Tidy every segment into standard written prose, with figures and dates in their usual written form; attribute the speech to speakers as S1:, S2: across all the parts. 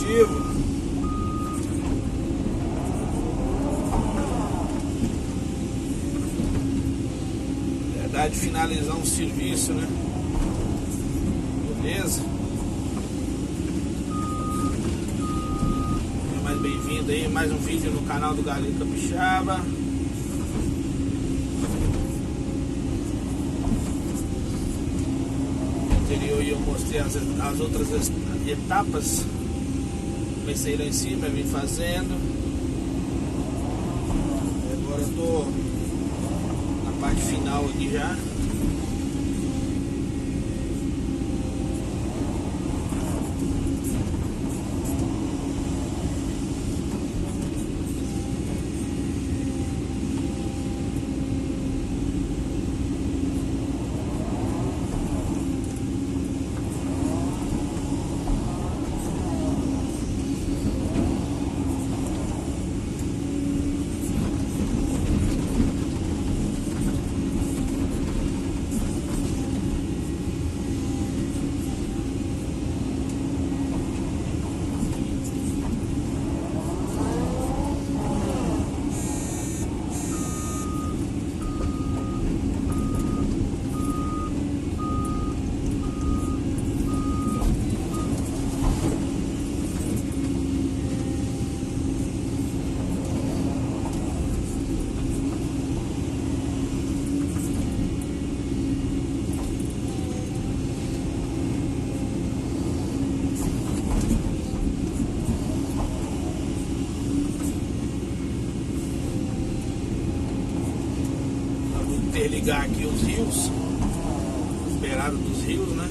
S1: positivo. De finalizar um serviço, né? Beleza? Seja mais bem-vindo aí, mais um vídeo no canal do Galinho Capixaba. No anterior eu mostrei as outras etapas. Comecei lá em cima, vim fazendo. Agora eu tô parte final aqui já. Interligar aqui os rios, esperado dos rios, né?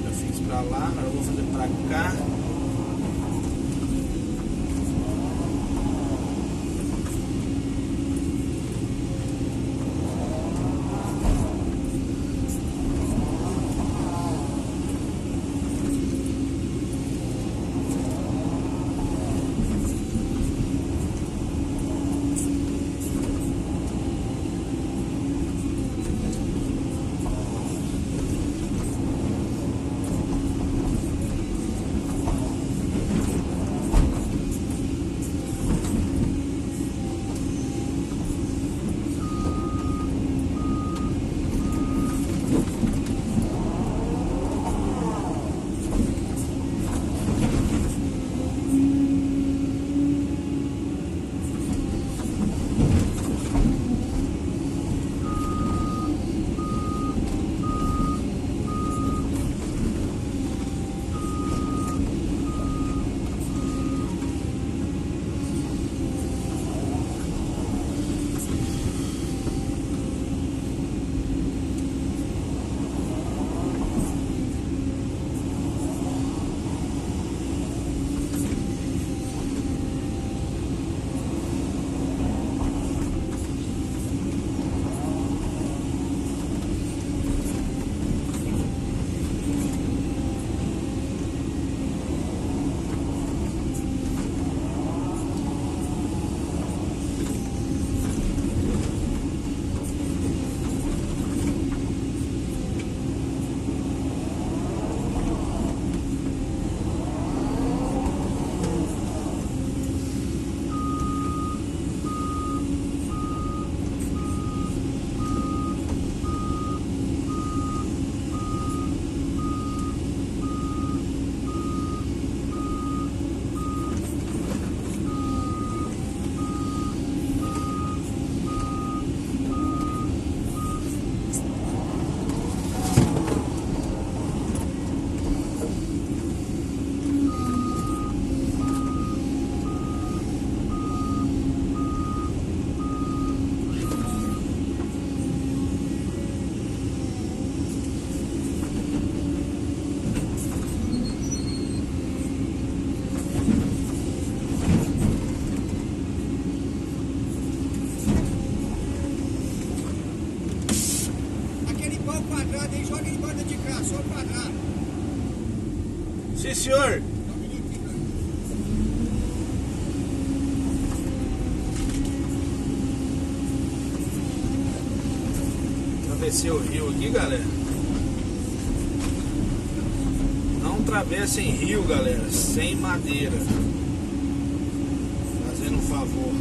S1: Já fiz pra lá, agora eu vou fazer pra cá. Sim, senhor. Pra descer o rio aqui, galera. Não atravessem rio, galera, sem madeira. Fazendo um favor.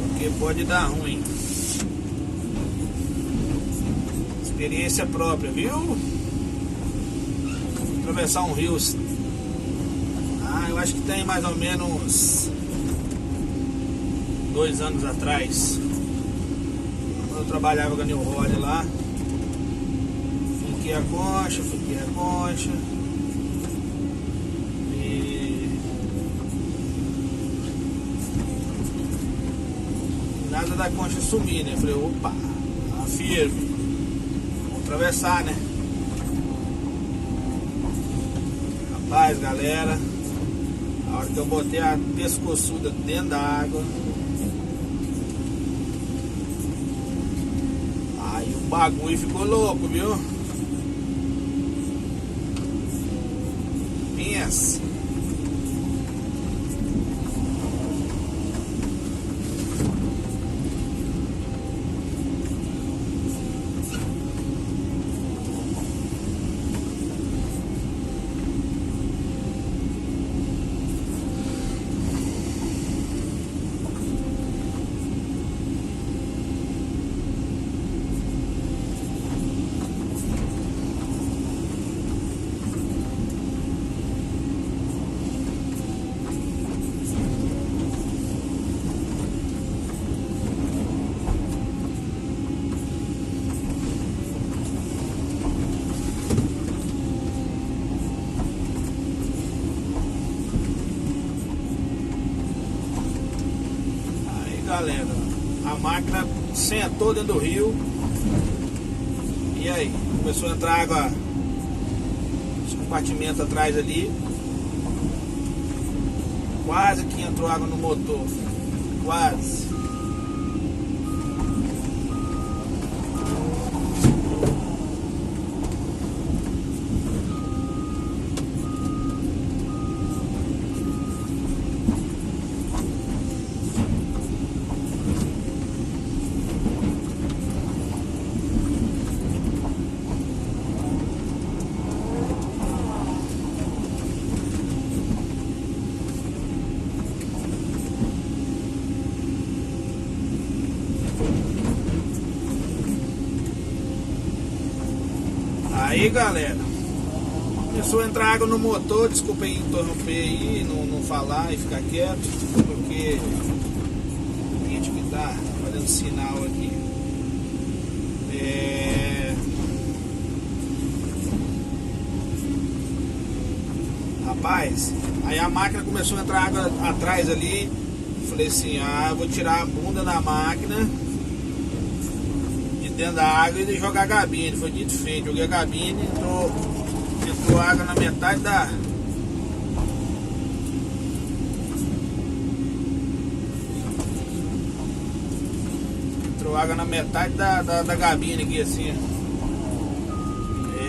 S1: Porque pode dar ruim. Experiência própria, viu? Atravessar um rio. Eu acho que tem mais ou menos 2 anos atrás. Quando eu trabalhava com a New Holland lá, finquei a concha. E nada da concha sumir, né? Falei, opa, tá firme. Vamos atravessar, né? Rapaz, galera, a hora que eu botei a pescoçuda dentro da água, aí o bagulho ficou louco, viu? Pensa. Galera, a máquina sentou dentro do rio. E aí, começou a entrar água nos compartimentos atrás ali. Quase que entrou água no motor. Quase. Aí, galera, começou a entrar água no motor. Desculpa aí interromper aí, não falar e ficar quieto, porque o cliente que tá fazendo sinal aqui. Rapaz, aí a máquina começou a entrar água atrás ali. Falei assim, eu vou tirar a bunda da máquina dentro da água e jogar a gabine. Foi dito feito, joguei a gabine, entrou água na metade da... Entrou água na metade da gabine aqui assim.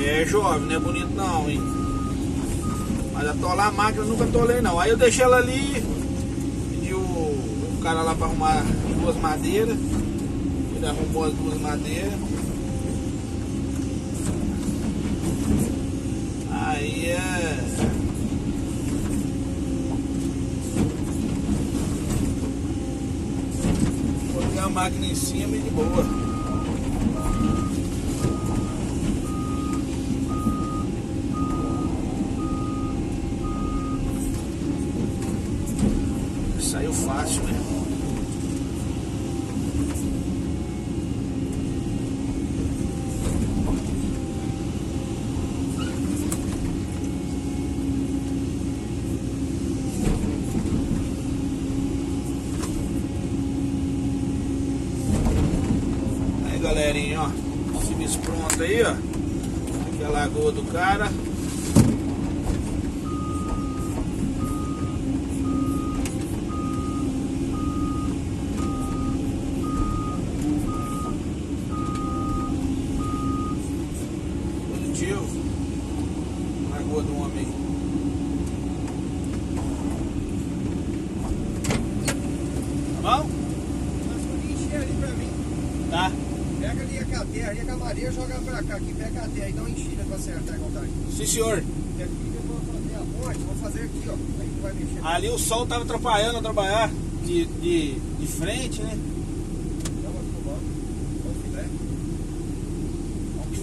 S1: É jovem, não é bonito não, hein? Mas atolar a máquina eu nunca atolei não. Aí eu deixei ela ali, pedi o cara lá pra arrumar 2 madeiras. Ele arrumou as 2 madeiras. Aí coloquei a máquina em cima e de boa. Saiu fácil, né? Galerinha, ó, serviço pronto aí, ó. Aqui é a lagoa do cara. Positivo. Lagoa do homem. Tá bom?
S2: madeira, jogar pra cá, aqui pega a terra e dá uma enchida pra acertar igual tá aqui.
S1: Sim, senhor.
S2: E aqui eu vou fazer a ponte, vou fazer aqui, ó. Aí tu vai mexer.
S1: Ali o sol tava atrapalhando a trabalhar de frente, né?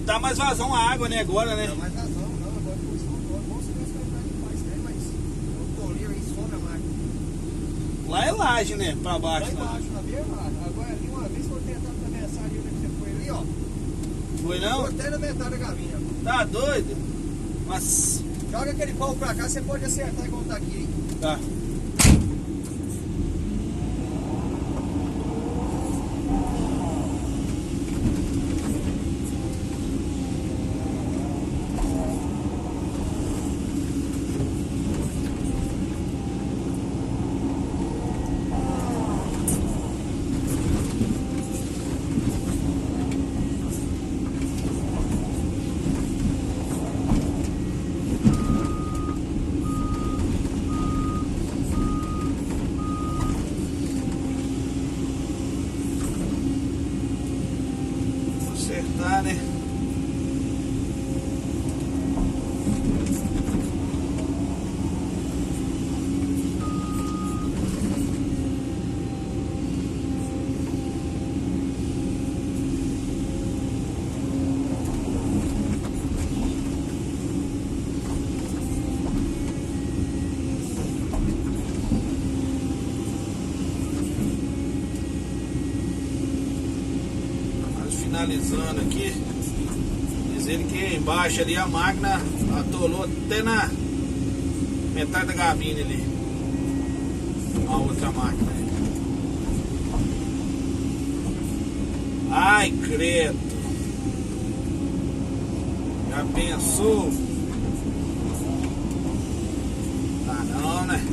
S1: Dá mais vazão a água, né, agora, né?
S2: Dá mais vazão, não. Agora o som agora. Bom se nós cantar demais, né? Mas o toleiro aí some a máquina.
S1: Lá é laje, né? Pra
S2: Lá
S1: baixo.
S2: embaixo, na beira, agora ali uma vez que eu tentar atravessar ali onde você foi ali, ó.
S1: Foi não?
S2: Tô até na metade da gavinha.
S1: Tá doido? Mas.
S2: Joga aquele pau pra cá, você pode acertar igual tá aqui, hein?
S1: Tá. Acertar, né? Finalizando aqui, diz ele que embaixo ali a máquina atolou até na metade da gabine ali, a outra máquina. Ai, credo, já pensou? Tá não, né?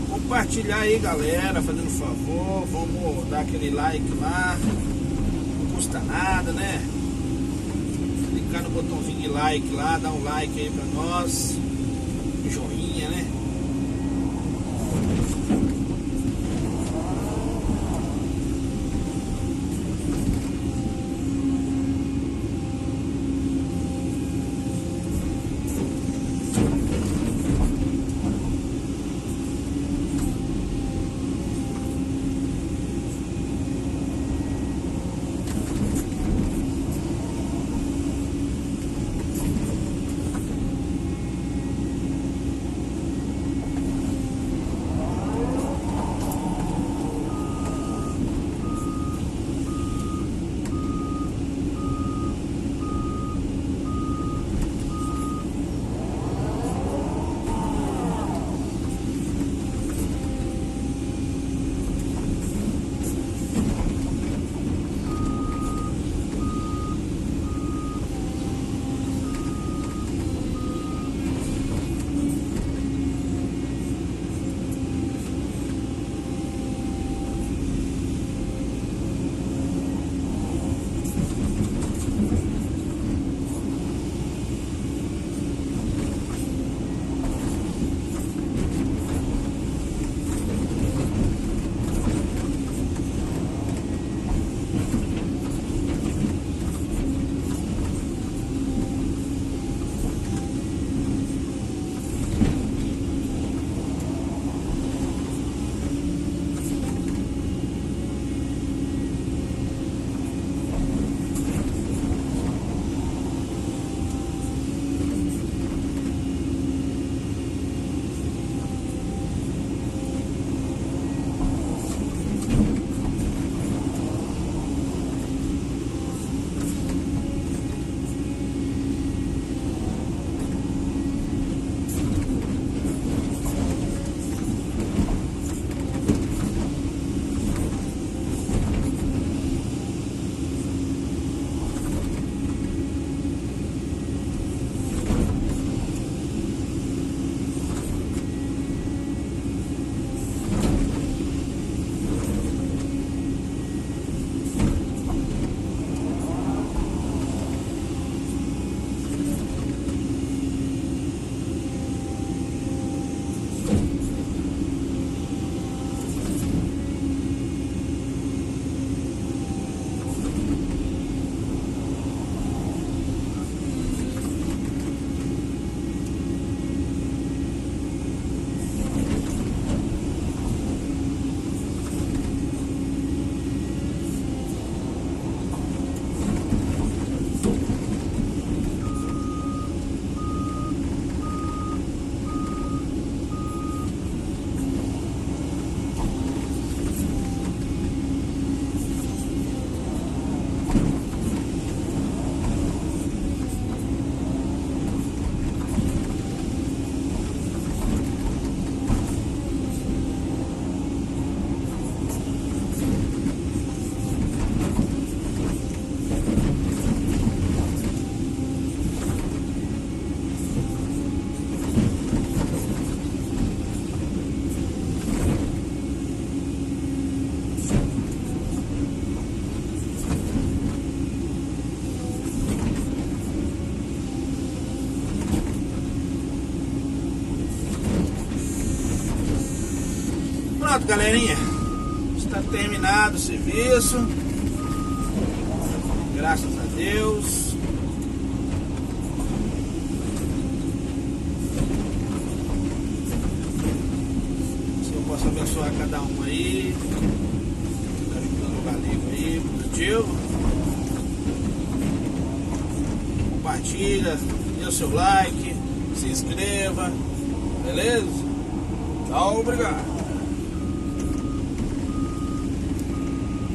S1: Compartilhar aí, galera, fazendo favor, vamos dar aquele like lá, não custa nada, né? Clicar no botãozinho de like lá, dá um like aí pra nós, joinha, né? Pronto, galerinha. Está terminado o serviço. Graças a Deus. Senhor possa abençoar cada um aí. Fica no lugar livre aí, positivo. Compartilha, dê o seu like, se inscreva. Beleza? Tchau, obrigado.